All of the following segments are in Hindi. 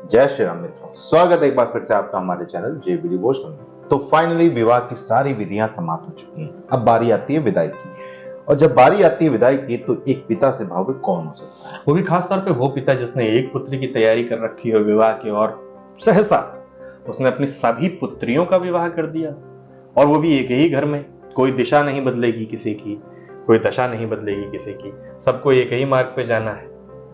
जय श्री राम मित्रों, स्वागत है एक बार फिर से आपका हमारे चैनल जेबी डिवोशनल में। तो फाइनली विवाह की सारी विधियां समाप्त हो चुकी हैं। अब बारी आती है विदाई की, और जब बारी आती है विदाई की तो एक पिता से भावुक कौन हो सकता है? वो भी खास तौर पे वो पिता जिसने एक पुत्री की तैयारी कर रखी हो विवाह की, और सहसा उसने अपनी सभी पुत्रियों का विवाह कर दिया, और वो भी एक ही घर में। कोई दिशा नहीं बदलेगी किसी की, कोई दशा नहीं बदलेगी किसी की, सबको एक ही मार्ग पे जाना है।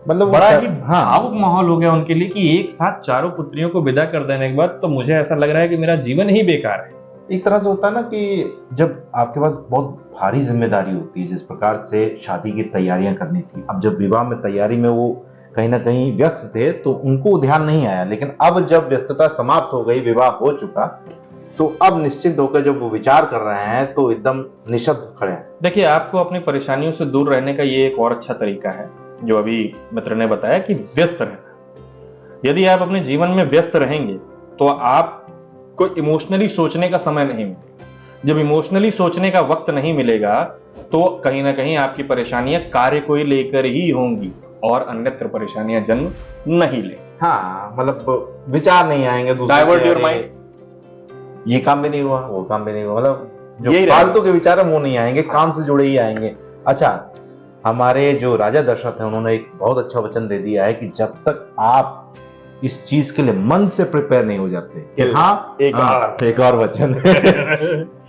मतलब बड़ा ही भावुक माहौल हो गया उनके लिए कि एक साथ चारों पुत्रियों को विदा कर देने के बाद तो मुझे ऐसा लग रहा है कि मेरा जीवन ही बेकार है। एक तरह से होता है ना कि जब आपके पास बहुत भारी जिम्मेदारी होती है, जिस प्रकार से शादी की तैयारियां करनी थी, अब जब विवाह में तैयारी में वो कहीं ना कहीं व्यस्त थे तो उनको ध्यान नहीं आया, लेकिन अब जब व्यस्तता समाप्त हो गई, विवाह हो चुका, तो अब निश्चिंत होकर जब वो विचार कर रहे हैं तो एकदम निशब्द खड़े हैं। देखिए, आपको अपनी परेशानियों से दूर रहने का ये एक और अच्छा तरीका है जो अभी मित्र ने बताया कि व्यस्त रहना। यदि आप अपने जीवन में व्यस्त रहेंगे तो आपको इमोशनली सोचने का समय नहीं मिलेगा। जब इमोशनली सोचने का वक्त नहीं मिलेगा तो कहीं ना कहीं आपकी परेशानियां कार्य को ही लेकर ही होंगी और अन्यत्र परेशानियां जन्म नहीं ले। हाँ, मतलब विचार नहीं आएंगे, डाइवर्ट योर माइंड। ये काम भी नहीं हुआ, वो काम भी नहीं हुआ, मतलब जो फालतू के विचार है वो नहीं आएंगे, काम से जुड़े ही आएंगे। अच्छा, हमारे जो राजा दशरथ हैं उन्होंने एक बहुत अच्छा वचन दे दिया है कि जब तक आप इस चीज के लिए मन से प्रिपेयर नहीं हो जाते कि एक और वचन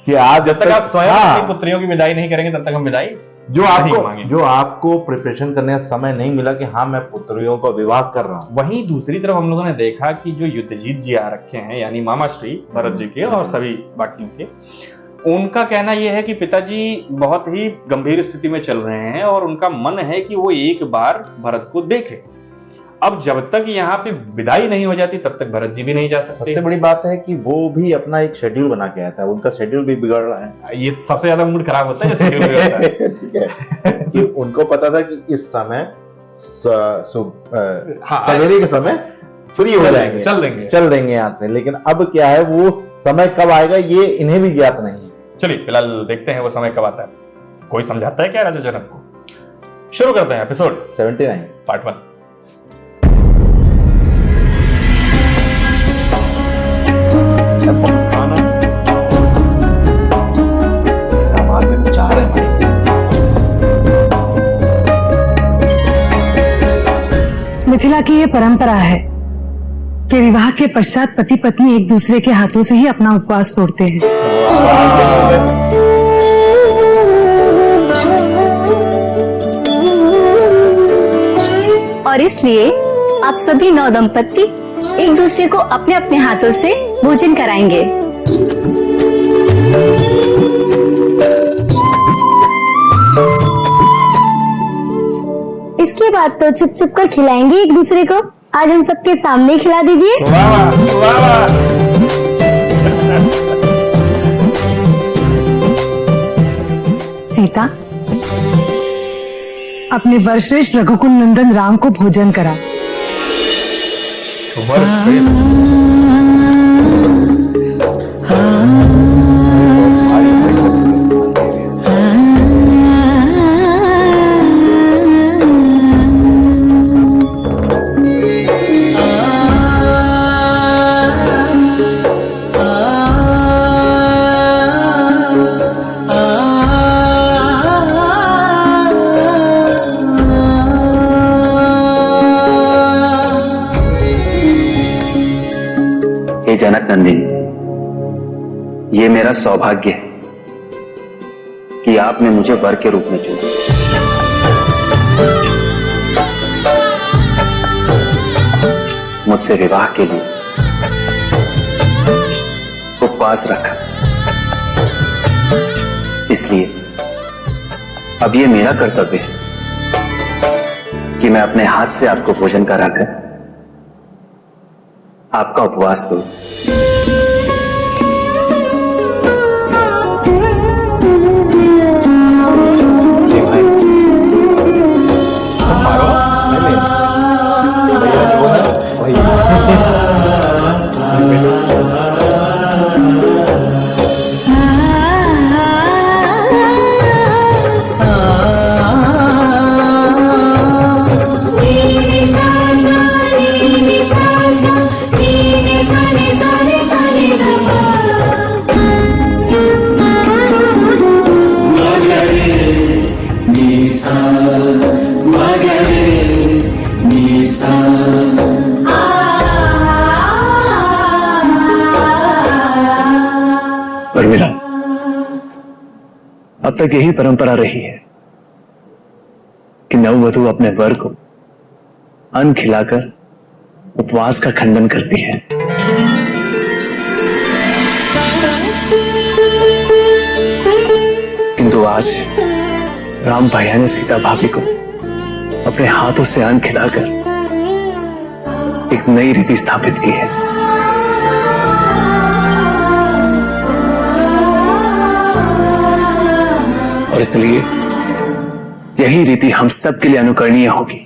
कि आप जब तक आप स्वयं अपनी पुत्रियों की विदाई नहीं करेंगे तब तक हम विदाई जो आपको प्रिपरेशन करने का समय नहीं मिला कि हाँ मैं पुत्रियों का विवाह कर रहा हूँ। वहीं दूसरी तरफ हम लोगों ने देखा कि जो युद्धजीत जी आ रखे हैं, यानी मामा श्री भरत जी के और सभी बाकियों के, उनका कहना यह है कि पिताजी बहुत ही गंभीर स्थिति में चल रहे हैं और उनका मन है कि वो एक बार भरत को देखे। अब जब तक यहाँ पे विदाई नहीं हो जाती तब तक भरत जी भी नहीं जा सकते। सबसे बड़ी बात है कि वो भी अपना एक शेड्यूल बना के आया था, उनका शेड्यूल भी बिगड़ रहा है। ये सबसे ज्यादा मूड खराब होता है जब शेड्यूल बिगड़ता है। ठीक है कि उनको पता था कि इस समय सवेरे के समय फ्री हो जाएंगे, चल देंगे यहाँ से, लेकिन अब क्या है, वो समय कब आएगा ये इन्हें भी ज्ञात नहीं है। चलिए फिलहाल देखते हैं वो समय कब आता है। कोई समझाता है क्या राजा जनक को? शुरू करते हैं एपिसोड 79 पार्ट 1। मिथिला की ये परंपरा है कि विवाह के पश्चात पति पत्नी एक दूसरे के हाथों से ही अपना उपवास तोड़ते हैं। और इसलिए आप सभी नौ दंपत्ति एक दूसरे को अपने अपने हाथों से भोजन कराएंगे। इसके बाद तो छुप छुप कर खिलाएंगे एक दूसरे को। आज हम सबके सामने खिला दीजिए। सीता, अपने वर्षश्रेष्ठ रघुकुल नंदन राम को भोजन करा। जनक नंदिनी, ये मेरा सौभाग्य है कि आपने मुझे वर के रूप में चुना। मुझसे विवाह के लिए उपवास रखा, इसलिए अब ये मेरा कर्तव्य है कि मैं अपने हाथ से आपको भोजन कराकर आपका उपवास दो। सा सा तक यही परंपरा रही है कि नववधु अपने वर को अन्न खिलाकर उपवास का खंडन करती है। किंतु आज राम भैया ने सीता भाभी को अपने हाथों से अन्न खिलाकर एक नई रीति स्थापित की है। और इसलिए यही रीति हम सब के लिए अनुकरणीय होगी।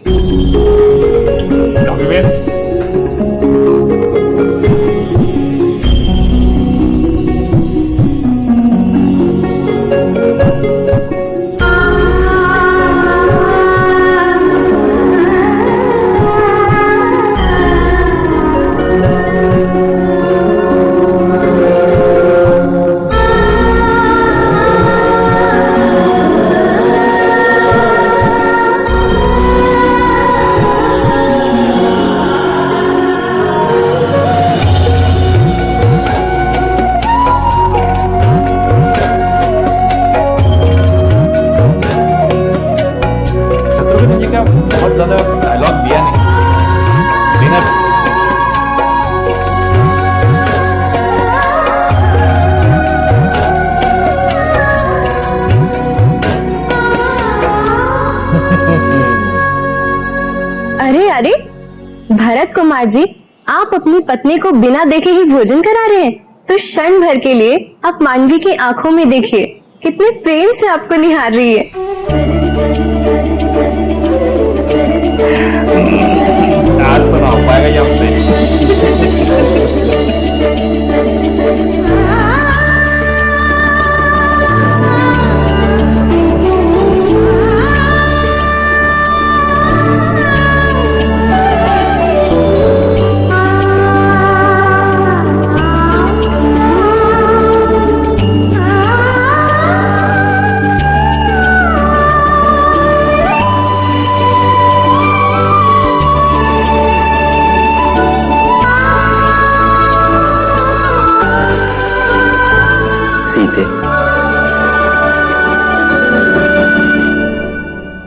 बहुत ज्यादा डायलॉग दिया नहीं देना। अरे अरे भरत कुमार जी, आप अपनी पत्नी को बिना देखे ही भोजन करा रहे हैं, तो क्षण भर के लिए आप मानवी की आंखों में देखिए, कितने प्रेम से आपको निहार रही है। आज तो ना हो पाएगा ये हमसे।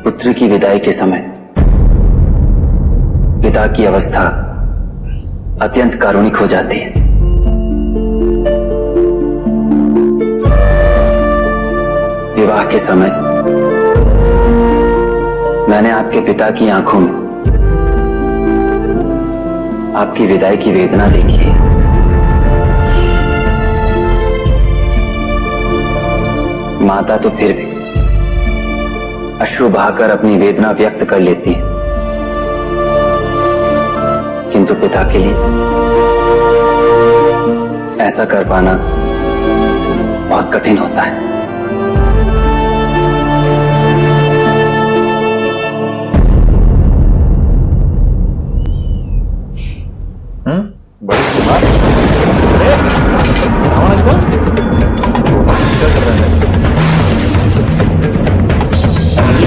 पुत्र की विदाई के समय पिता की अवस्था अत्यंत कारुणिक हो जाती है। विवाह के समय मैंने आपके पिता की आंखों में आपकी विदाई की वेदना देखी है। माता तो फिर भी अश्रु बहाकर अपनी वेदना व्यक्त कर लेती है, किंतु पिता के लिए ऐसा कर पाना बहुत कठिन होता है। बड़ी बात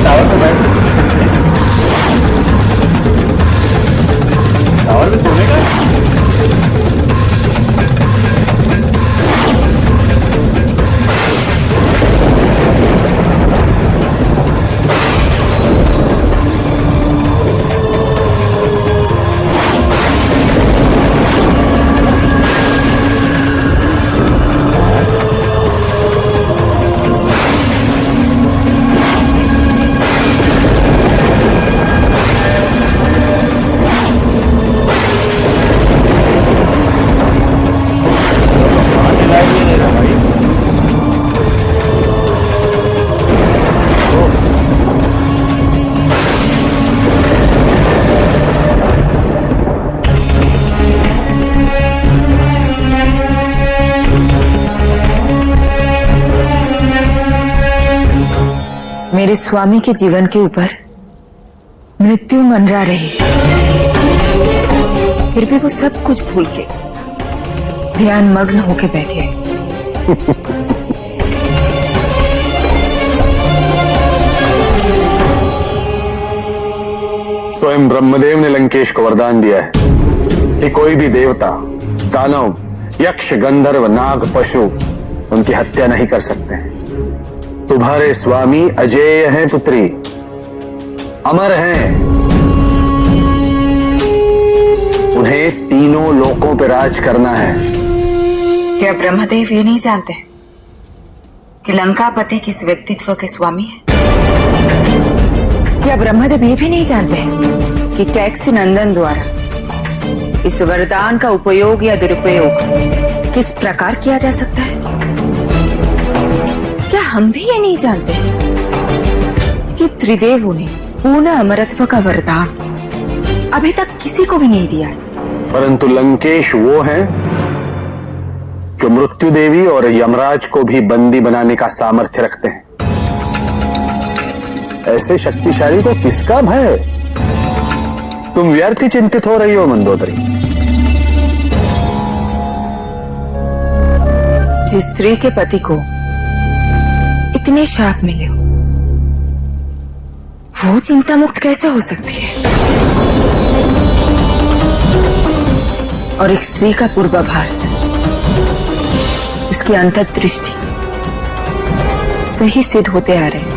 टावर पे बैठ टावर पे सोने का। मेरे स्वामी के जीवन के ऊपर मृत्यु मंडरा रही, फिर भी वो सब कुछ भूल के ध्यान मग्न होके बैठे। स्वयं ब्रह्मदेव ने लंकेश को वरदान दिया है कि कोई भी देवता, दानव, यक्ष, गंधर्व, नाग, पशु उनकी हत्या नहीं कर सकते हैं। तुम्हारे स्वामी अजेय हैं पुत्री, अमर हैं। उन्हें तीनों लोकों पर राज करना है। क्या ब्रह्मदेव ये नहीं जानते कि लंकापति किस व्यक्तित्व के स्वामी है? क्या ब्रह्मदेव ये भी नहीं जानते कि टैक्सी नंदन द्वारा इस वरदान का उपयोग या दुरुपयोग किस प्रकार किया जा सकता है? क्या हम भी ये नहीं जानते कि त्रिदेव ने पूर्ण अमरत्व का वरदान अभी तक किसी को भी नहीं दिया? परंतु लंकेश वो हैं जो मृत्यु देवी और यमराज को भी बंदी बनाने का सामर्थ्य रखते हैं। ऐसे शक्तिशाली को किसका भय है? तुम व्यर्थ ही चिंतित हो रही हो मंदोदरी। जिस स्त्री के पति को इतने शाप मिले हो, वो चिंता मुक्त कैसे हो सकती है? और एक स्त्री का पूर्वाभास, उसकी अंतर्दृष्टि सही सिद्ध होते आ रहे हैं।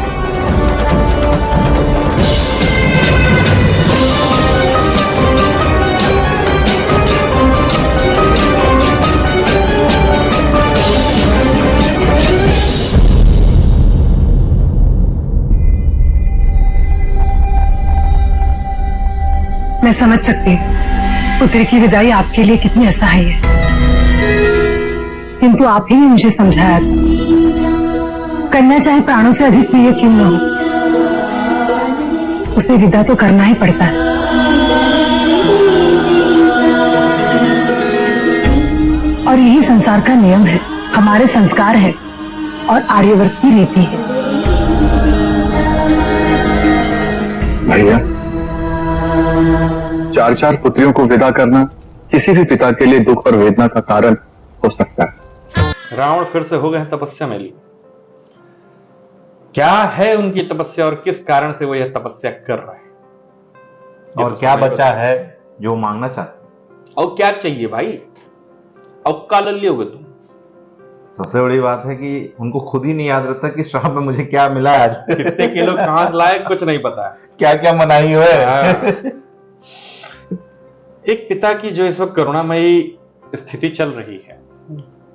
मैं समझ सकती हूँ पुत्री की विदाई आपके लिए कितनी असहाय है, किंतु आप ही ने मुझे समझाया था, कन्या चाहे प्राणों से अधिक प्रिय क्यों न हो, उसे विदा तो करना ही पड़ता है। और यही संसार का नियम है, हमारे संस्कार है और आर्यवर्त की रीति है। भैया, चार चार पुत्रियों को विदा करना किसी भी पिता के लिए दुख और वेदना का कारण हो सकता है। रावण फिर से हो गए तपस्या में लीन। क्या है उनकी तपस्या और किस कारण से वो यह तपस्या कर रहे हैं? और क्या बचा है जो मांगना चाहते? और क्या चाहिए भाई? और का ले लोगे तुम? सबसे बड़ी बात है कि उनको खुद ही नहीं याद रहता कि श्राप में मुझे क्या मिला आज। कितने किलो कहां से लाए कुछ नहीं पता है। क्या क्या मनाही हुए। एक पिता की जो इस वक्त करुणामयी स्थिति चल रही है,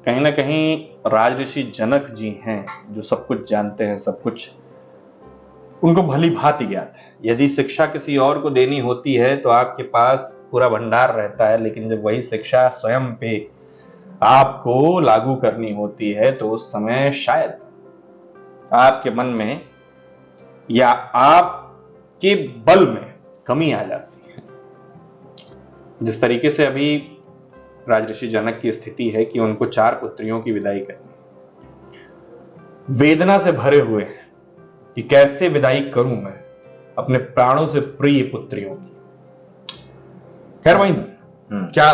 कहीं ना कहीं राजऋषि जनक जी हैं जो सब कुछ जानते हैं, सब कुछ उनको भली भांति ज्ञात है। यदि शिक्षा किसी और को देनी होती है तो आपके पास पूरा भंडार रहता है, लेकिन जब वही शिक्षा स्वयं पे आपको लागू करनी होती है तो उस समय शायद आपके मन में या आपके बल में कमी आ जाती है। जिस तरीके से अभी राजऋषि जनक की स्थिति है कि उनको 4 पुत्रियों की विदाई करनी, वेदना से भरे हुए हैं कि कैसे विदाई करूं मैं अपने प्राणों से प्रिय पुत्रियों की। खैर वही, क्या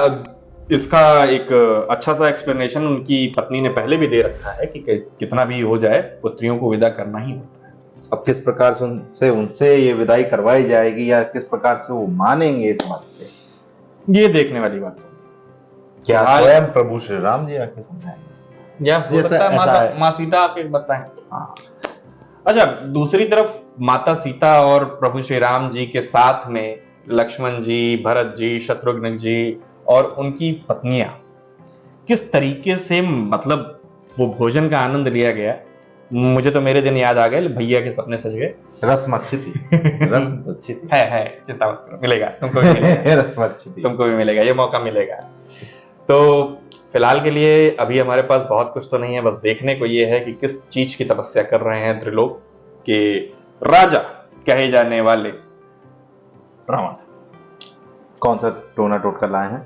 इसका एक अच्छा सा एक्सप्लेनेशन उनकी पत्नी ने पहले भी दे रखा है कि कितना भी हो जाए पुत्रियों को विदा करना ही होता है। अब किस प्रकार से उनसे ये विदाई करवाई जाएगी या किस प्रकार से वो मानेंगे इस बात पे, ये देखने वाली बात है। क्या स्वयं प्रभु श्री राम जी आके समझाएंगे या हो सकता है माँ सीता आके बताएं। हाँ। अच्छा, दूसरी तरफ माता सीता और प्रभु श्री राम जी के साथ में लक्ष्मण जी, भरत जी, शत्रुघ्न जी और उनकी पत्नियां किस तरीके से मतलब वो भोजन का आनंद लिया गया। मुझे तो मेरे दिन याद आ गए, भैया के सपने सज गए। रस्म अच्छी थी, रस्म अच्छी थी। है, चिंता मत करो, मिलेगा तुमको भी मिलेगा। रस्म अच्छी थी, तुमको भी मिलेगा, ये मौका मिलेगा। तो फिलहाल के लिए अभी हमारे पास बहुत कुछ तो नहीं है, बस देखने को ये है कि किस चीज की तपस्या कर रहे हैं त्रिलोक के राजा कहे जाने वाले रावण। कौन सा टोना टोटका लाए हैं?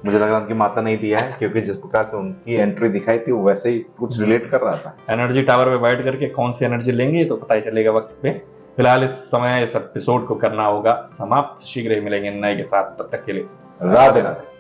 मुझे लग रहा उनकी माता नहीं दिया है, क्योंकि जिस प्रकार से उनकी एंट्री दिखाई थी वो वैसे ही कुछ रिलेट कर रहा था। एनर्जी टावर पे बैठ करके कौन सी एनर्जी लेंगे तो पता ही चलेगा वक्त पे। फिलहाल इस समय इस एपिसोड को करना होगा समाप्त। शीघ्र ही मिलेंगे नए के साथ, तब तक के लिए राधे राधे।